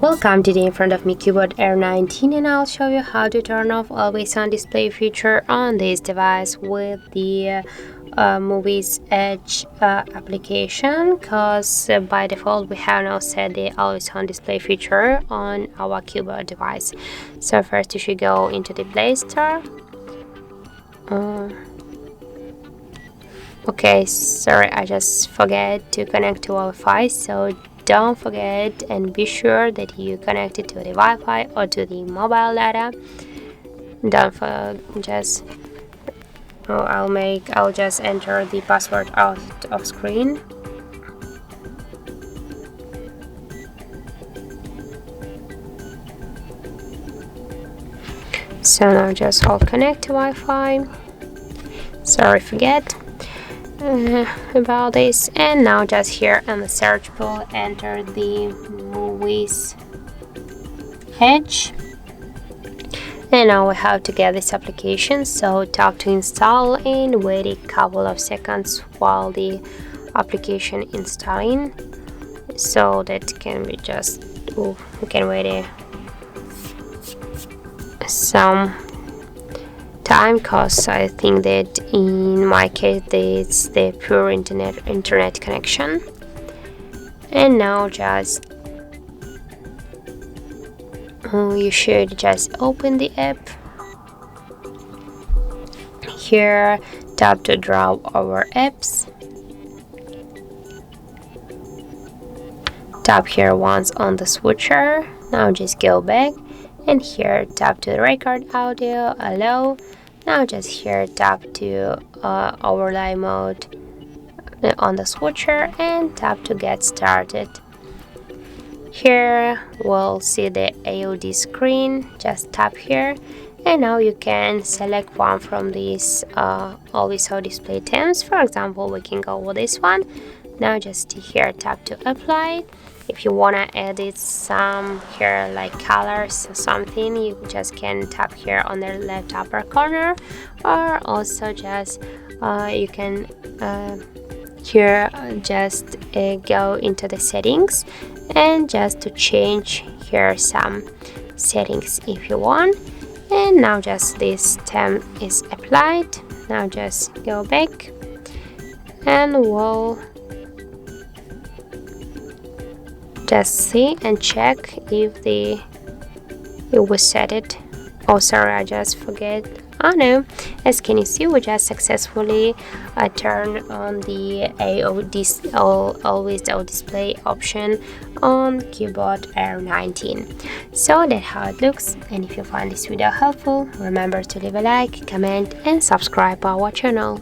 Welcome. Today in front of me CUBOT R19, and I'll show you how to turn off always on display feature on this device with the Movies Edge application, because by default we have now set the always on display feature on our CUBOT device. So first you should go into the Play Store. Okay, sorry, I just forget to connect to Wi-Fi, so don't forget and be sure that you connect it to the Wi-Fi or to the mobile data. Don't just I'll just enter the password out of screen. So now just I'll connect to Wi-Fi. Sorry, forget about this, and now just here on the search bar enter the Movies Edge, and now we have to get this application, so tap to install and wait a couple of seconds while the application installing, so that can be just we can wait some time, because I think that in my case it's the pure internet connection. And now just you should just open the app. Here tap to draw our apps, tap here once on the switcher. Now just go back and here tap to record audio, allow. Now just here tap to overlay mode on the switcher and tap to get started. Here we'll see the AOD screen. Just tap here, and now you can select one from these always on display themes. For example, we can go with this one. Now just here tap to apply. If you want to edit some here like colors or something, you just can tap here on the left upper corner, or also just you can here just go into the settings and just to change here some settings if you want. And now just this theme is applied. Now just go back and we'll just see and check if we set it. Oh, sorry, I just forget. Oh no, as can you see, we just successfully turned on the always on display option on CUBOT R19. So that's how it looks, and if you find this video helpful, remember to leave a like, comment and subscribe our channel.